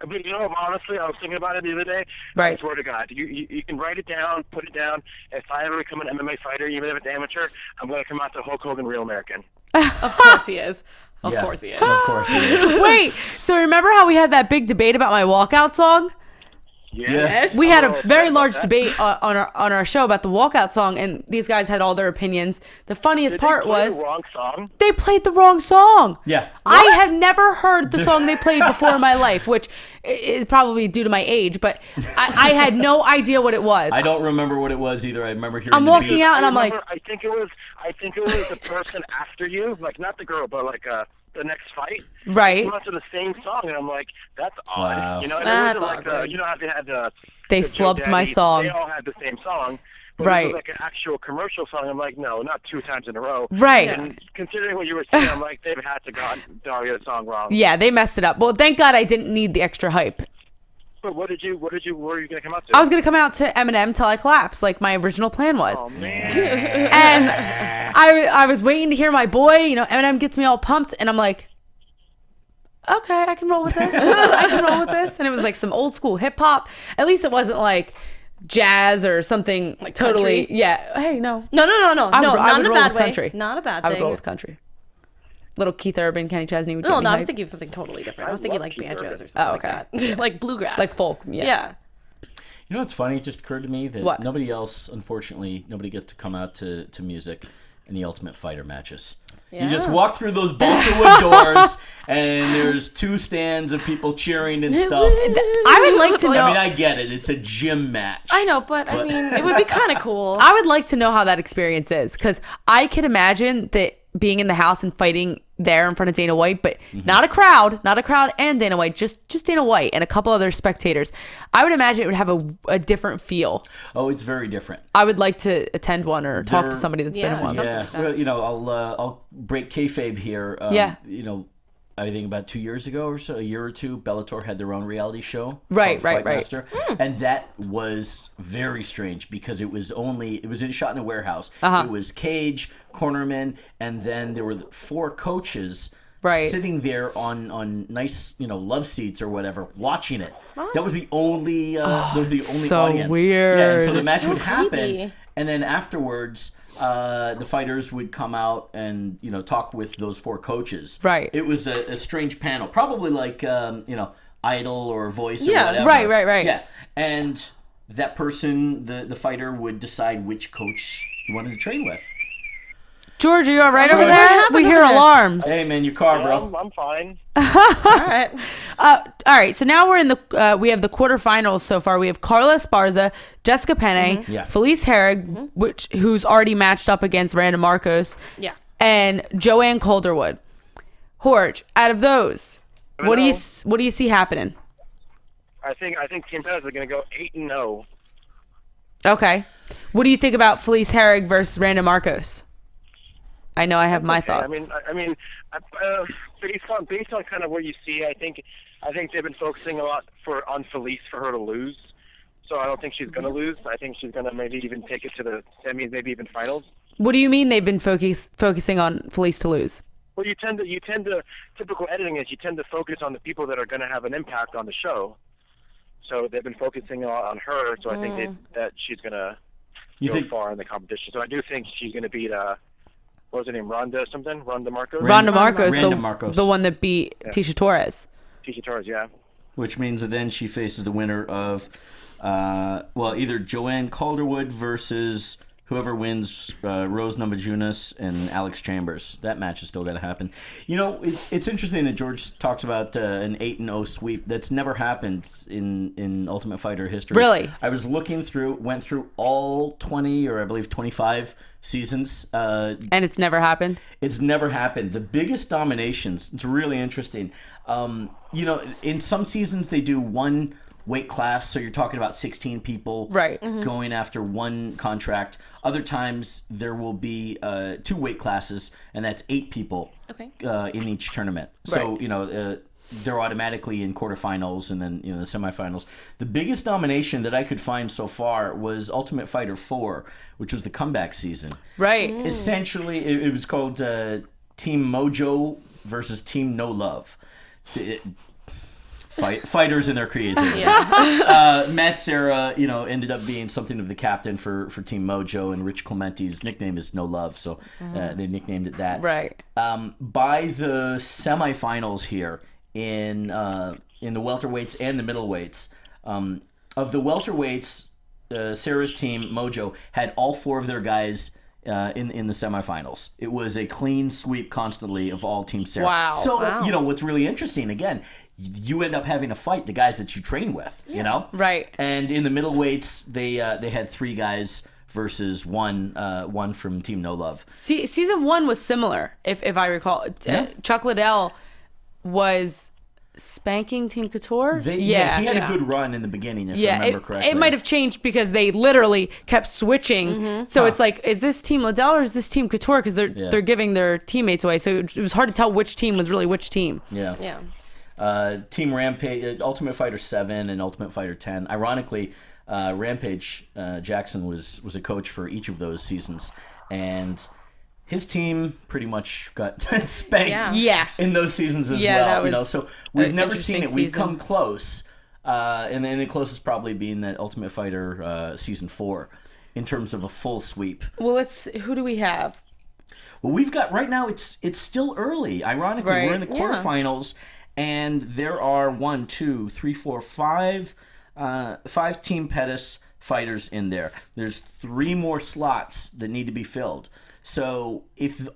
I mean, honestly, I was thinking about it the other day. Right. I swear to God, you can write it down, put it down. If I ever become an MMA fighter, even if it's amateur, I'm going to come out to Hulk Hogan Real American. Of course he is. Of course he is. Of course he is. Wait, so remember how we had that big debate about my walkout song? Yes. We had a very large debate on our show about the walkout song, and these guys had all their opinions. The funniest part was the wrong song? they played the wrong song. Yeah. I have never heard the song they played before in my life, which is probably due to my age, but I had no idea what it was. I don't remember what it was either. I remember hearing I'm walking out and I'm like, I think it was the person after you, like not the girl, but like the next fight. right. Came out to the same song, and I'm like, that's odd. Wow. And That's it wasn't like how they had They the flubbed Joe my Daddy, song. They all had the same song. But Right. It was like an actual commercial song. I'm like, no, not 2 times in a row. Right. And considering what you were saying, I'm like, they've had to got Daria's song wrong. Yeah, they messed it up. Well, thank God I didn't need the extra hype. But where were you going to come out to? I was going to come out to Eminem till I collapsed, like my original plan was. Oh, man. And I was waiting to hear my boy, Eminem gets me all pumped, and I'm like, okay, I can roll with this. And it was like some old school hip hop. At least it wasn't like jazz or something Like totally. country? Yeah. Hey, no. No. I Not would in a roll bad with way. country. Not a bad I thing. would roll with country. Little Keith Urban, Kenny Chesney would get No, me I was hype. thinking of something totally different. I was I thinking love like Keith banjos Urban. or something Oh, like okay. that. Like bluegrass. Like folk. Yeah. Yeah. You know what's funny? It just occurred to me that What? nobody else, unfortunately, nobody gets to come out to music in the Ultimate Fighter matches. You just walk through those balsa wood doors, and there's 2 stands of people cheering and stuff. I would like to know. I mean, I get it. It's a gym match. I know, but I mean, it would be kind of cool. I would like to know how that experience is, because I can imagine that being in the house and fighting there in front of Dana White, but not a crowd and Dana White, just Dana White and a couple other spectators. I would imagine it would have a different feel. Oh, it's very different. I would like to attend one or talk to somebody that's been in one. Yeah, well, I'll break kayfabe here. Yeah. I think about 2 years ago or so, a year or two, Bellator had their own reality show. Right. Fight Master. And that was very strange because it was shot in a warehouse. It was cage, cornerman, and then there were 4 coaches sitting there on nice, love seats or whatever, watching it. That was the only so audience. weird. Yeah, and so the match so would happen, creepy. and then afterwards, the fighters would come out and talk with those 4 coaches. Right. It was a strange panel, probably like Idol or Voice or whatever. Right. Yeah, and that person, the fighter, would decide which coach he wanted to train with. George, are you all right over there? We hear alarms. Hey man, your car, bro. I'm fine. All right. All right, so now we're in the we have the quarterfinals so far. We have Carla Esparza, Jessica Penne, Felice Herrig, who's already matched up against Randa Marcos, and Joanne Calderwood. Jorge, out of those, what do you see happening? I think Team Pettis are going to go 8-0. Okay, what do you think about Felice Herrig versus Randa Marcos? I know I have my thoughts. I mean, based on kind of what you see, I think they've been focusing a lot on Felice for her to lose. So I don't think she's going to lose. I think she's going to maybe even take it to the semis, maybe even finals. What do you mean they've been focusing on Felice to lose? Well, you tend to typical editing is you tend to focus on the people that are going to have an impact on the show. So they've been focusing on her. So I think that she's going to go far in the competition. So I do think she's going to beat. What was her name? Ronda something? Ronda Marcos? Ronda Marcos, Marcos. The one that beat Tisha Torres. Tisha Torres, yeah. Which means that then she faces the winner of, either Joanne Calderwood versus whoever wins Rose Namajunas and Alex Chambers. That match is still got to happen. It's interesting that George talks about an 8-0 sweep. That's never happened in Ultimate Fighter history. Really? I was went through all 20 or I believe 25 seasons. And it's never happened? It's never happened. The biggest dominations, it's really interesting. In some seasons they do one weight class, so you're talking about 16 people going after one contract. Other times there will be 2 weight classes, and that's 8 people in each tournament. So they're automatically in quarterfinals and then the semifinals. The biggest domination that I could find so far was Ultimate Fighter 4, which was the comeback season. Right. Essentially, it was called Team Mojo versus Team No Love. Fighters and their creativity. Matt Serra, ended up being something of the captain for Team Mojo, and Rich Clementi's nickname is No Love, so they nicknamed it that. Right. By the semifinals here in the welterweights and the middleweights, of the welterweights, Sarah's team Mojo had all 4 of their guys in the semifinals. It was a clean sweep constantly of all Team Sarah. Wow. So what's really interesting, again, you end up having to fight the guys that you train with, Right. And in the middleweights, they had 3 guys versus one from Team No Love. Season 1 was similar, if I recall. Chuck Liddell was spanking Team Couture. He had a good run in the beginning, if I remember correctly. It might have changed because they literally kept switching. So it's like, is this Team Liddell or is this Team Couture? Because they're giving their teammates away. So it was hard to tell which team was really which team. Yeah. Team Rampage, Ultimate Fighter 7 and Ultimate Fighter 10. Ironically, Rampage Jackson was a coach for each of those seasons, and his team pretty much got spanked in those seasons as well. So we've never seen it. We've come close, and then the closest probably being that Ultimate Fighter season 4 in terms of a full sweep. Well, who do we have? Well, we've got right now. It's still early. Ironically, we're in the quarterfinals. And there are 1, 2, 3, 4, 5 Team Pettis fighters in there. There's 3 more slots that need to be filled. So if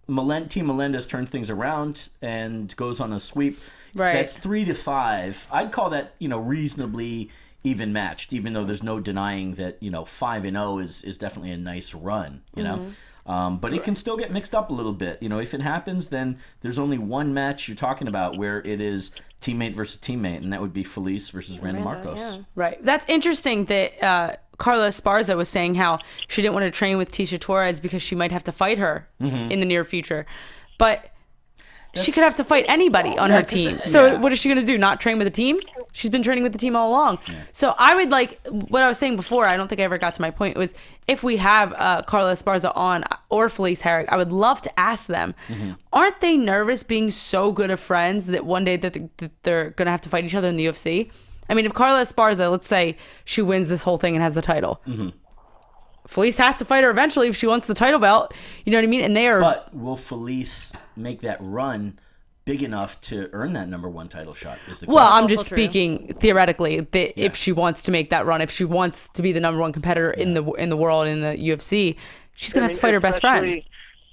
Team Melendez turns things around and goes on a sweep, that's 3 to 5. I'd call that reasonably even matched, even though there's no denying that 5-0 is definitely a nice run. But it can still get mixed up a little bit. If it happens, then there's only one match you're talking about where it is teammate versus teammate, and that would be Felice versus Randa Marcos. Yeah. Right. That's interesting that Carla Esparza was saying how she didn't want to train with Tisha Torres because she might have to fight her in the near future. But she could have to fight anybody on her team. So what is she going to do? Not train with the team? She's been training with the team all along. Yeah. So I would what I was saying before, I don't think I ever got to my point, was if we have Carla Esparza on or Felice Herrig, I would love to ask them, aren't they nervous being so good of friends that one day that they're going to have to fight each other in the UFC? I mean, if Carla Esparza, let's say she wins this whole thing and has the title, Felice has to fight her eventually if she wants the title belt. You know what I mean? And they are. But will Felice make that run big enough to earn that number 1 title shot? Is the question. Well, I'm just Also true. speaking theoretically that if she wants to make that run, if she wants to be the number 1 competitor in the world in the UFC, she's gonna have to fight her best friend.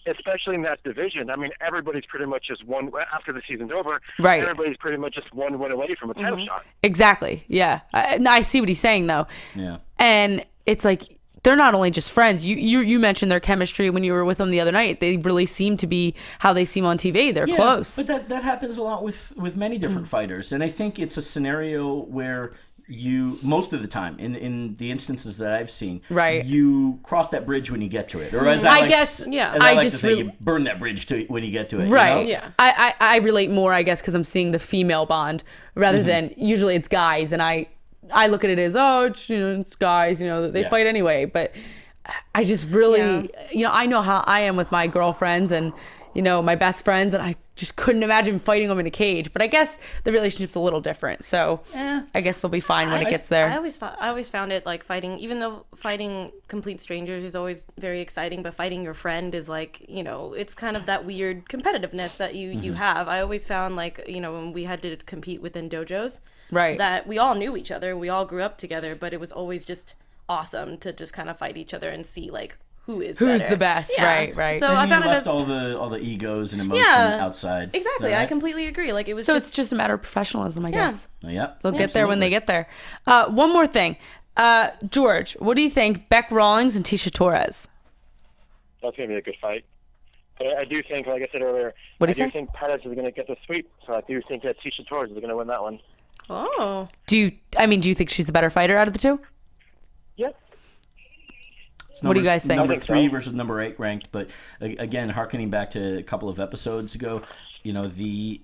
Especially in that division. I mean, everybody's pretty much just one after the season's over. Right. Everybody's pretty much just one win away from a title shot. Exactly. Yeah. I see what he's saying though. Yeah. And it's like they're not only just friends. You mentioned their chemistry when you were with them the other night. They really seem to be how they seem on TV. They're close. But that happens a lot with many different fighters, and I think it's a scenario where you most of the time in the instances that I've seen, right, you cross that bridge when you get to it, or as I like, guess, as yeah, I I like just to say, you burn that bridge when you get to it, right? You know? Yeah, I relate more, I guess, because I'm seeing the female bond rather than usually it's guys, and I look at it as it's guys, they fight anyway, but I just really I know how I am with my girlfriends and my best friends, and I just couldn't imagine fighting them in a cage. But I guess the relationship's a little different, so I guess they'll be fine when it gets there. I always found it like fighting, even though fighting complete strangers is always very exciting, but fighting your friend is like, it's kind of that weird competitiveness that you have. I always found like, when we had to compete within dojos, right, that we all knew each other, we all grew up together, but it was always just awesome to just kind of fight each other and see like who's better. the best. Yeah. Right. So And I you found it left as all the egos and emotion outside. exactly. Right? I completely agree. Like it was So just it's just a matter of professionalism, I guess. Yep. They'll get there when they get there. One more thing. George, what do you think, Beck Rawlings and Tisha Torres? That's going to be a good fight. But I do think, like I said earlier, What do you I say? do think Pettis is going to get the sweep. So I do think that Tisha Torres is going to win that one. oh. Do you think she's the better fighter out of the two? Yep. What do you guys think? Number I think 3 so. versus number 8 ranked, but again, harkening back to a couple of episodes ago, the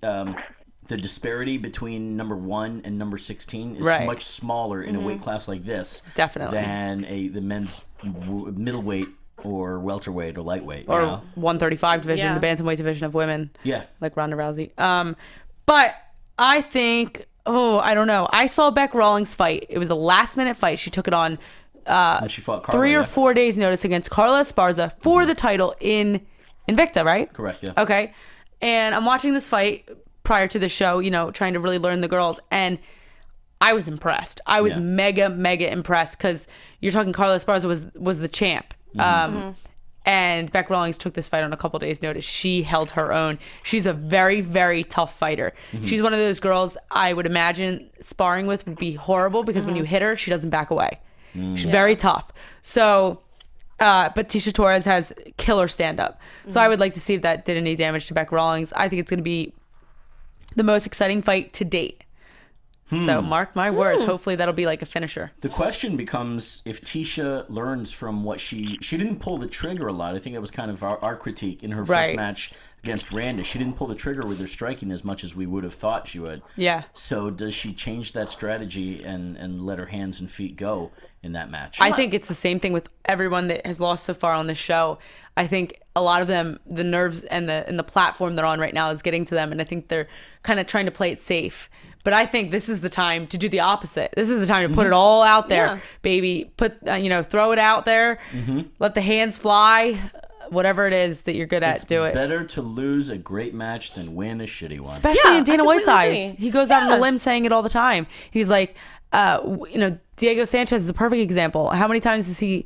disparity between number 1 and number 16 is Right. much smaller in a weight class like this, Definitely. than the men's middleweight or welterweight or lightweight. Or you know? 135 division, Yeah. the bantamweight division of women. Yeah. Like Ronda Rousey. But I think, I don't know. I saw Beck Rawlings fight. It was a last-minute fight. She took it on When she fought Carla, 3 or yeah. 4 days notice against Carla Esparza for the title in Invicta, right? Correct, yeah. Okay. And I'm watching this fight prior to the show, trying to really learn the girls, and I was impressed. I was mega impressed, because you're talking Carla Esparza was the champ. And Beck Rawlings took this fight on a couple days notice. She held her own. She's a very, very tough fighter. She's one of those girls I would imagine sparring with would be horrible, because when you hit her, she doesn't back away. She's very tough. So, but Tisha Torres has killer stand-up. So I would like to see if that did any damage to Beck Rawlings. I think it's going to be the most exciting fight to date. So mark my words. Hopefully that'll be like a finisher. The question becomes if Tisha learns from what she didn't pull the trigger a lot. I think that was kind of our critique in her first Right. match against Randa. She didn't pull the trigger with her striking as much as we would have thought she would. Yeah. So does she change that strategy and let her hands and feet go in that match? I think it's the same thing with everyone that has lost so far on the show. I think a lot of them, the nerves and the platform they're on right now is getting to them, and I think they're kind of trying to play it safe. But I think this is the time to do the opposite. This is the time to put it all out there, Yeah. baby. Throw it out there. Let the hands fly. Whatever it is that you're good at, do it. Better to lose a great match than win a shitty one. Especially Yeah, in Dana I White's completely eyes. agree. He goes out on a limb saying it all the time. He's like, Diego Sanchez is a perfect example. How many times has he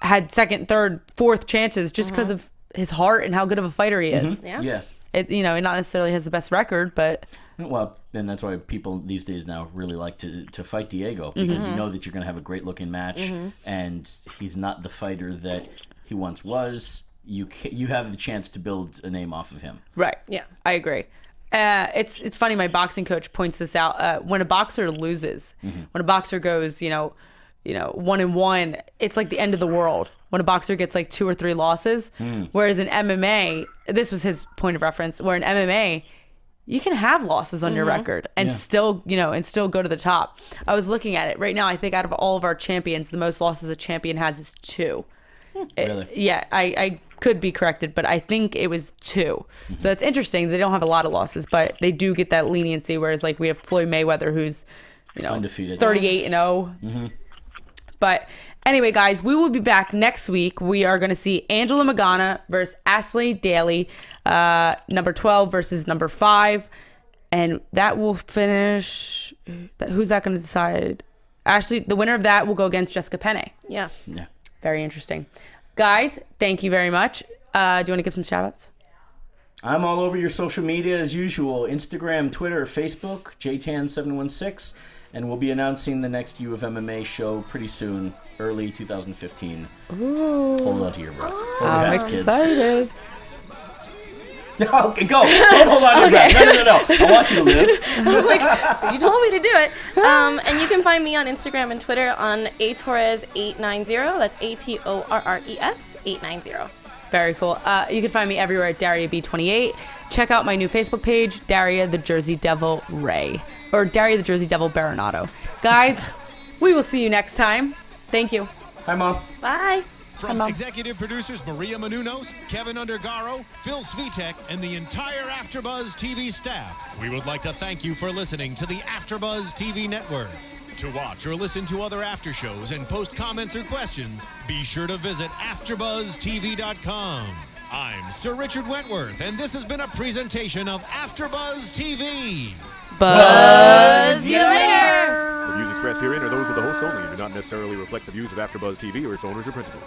had second, third, fourth chances just because of his heart and how good of a fighter he is? Yeah. Yeah. He not necessarily has the best record, but Well, and that's why people these days now really like to fight Diego, because you know that you're going to have a great looking match, and he's not the fighter that he once was. You have the chance to build a name off of him. right. Yeah. I agree. It's funny. My boxing coach points this out. When a boxer loses, when a boxer goes, 1-1, it's like the end of the world. When a boxer gets like 2 or 3 losses, whereas in MMA, this was his point of reference. Where in MMA, you can have losses on your record and still go to the top. I was looking at it right now. I think out of all of our champions, the most losses a champion has is 2. Really? Yeah, I could be corrected, but I think it was 2. So that's interesting. They don't have a lot of losses, but they do get that leniency. Whereas like we have Floyd Mayweather, who's Undefeated. 38-0. But anyway, guys, we will be back next week. We are going to see Angela Magana versus Ashley Daly, number 12 versus number 5. And that will finish. Who's that going to decide? Ashley, the winner of that will go against Jessica Penne. Yeah. Very interesting. Guys, thank you very much. Do you want to give some shout outs? I'm all over your social media as usual. Instagram, Twitter, Facebook, JTAN716. And we'll be announcing the next U of MMA show pretty soon, early 2015. Ooh. Hold on to your breath. I'm excited. Okay, go. Don't hold on to your breath. No. I want you to live. I was like, you told me to do it. And you can find me on Instagram and Twitter on atorres890. That's ATORRES 890. Very cool. You can find me everywhere at Daria B28. Check out my new Facebook page, Daria the Jersey Devil Ray. Or Daria the Jersey Devil Berenato. Guys, we will see you next time. Thank you. Hi, Mom. Bye. From executive producers Maria Menounos, Kevin Undergaro, Phil Svitek, and the entire AfterBuzz TV staff, we would like to thank you for listening to the AfterBuzz TV network. To watch or listen to other after shows and post comments or questions, be sure to visit AfterBuzzTV.com. I'm Sir Richard Wentworth, and this has been a presentation of AfterBuzz TV. Buzz you later. The views expressed herein are those of the host only and do not necessarily reflect the views of AfterBuzz TV or its owners or principals.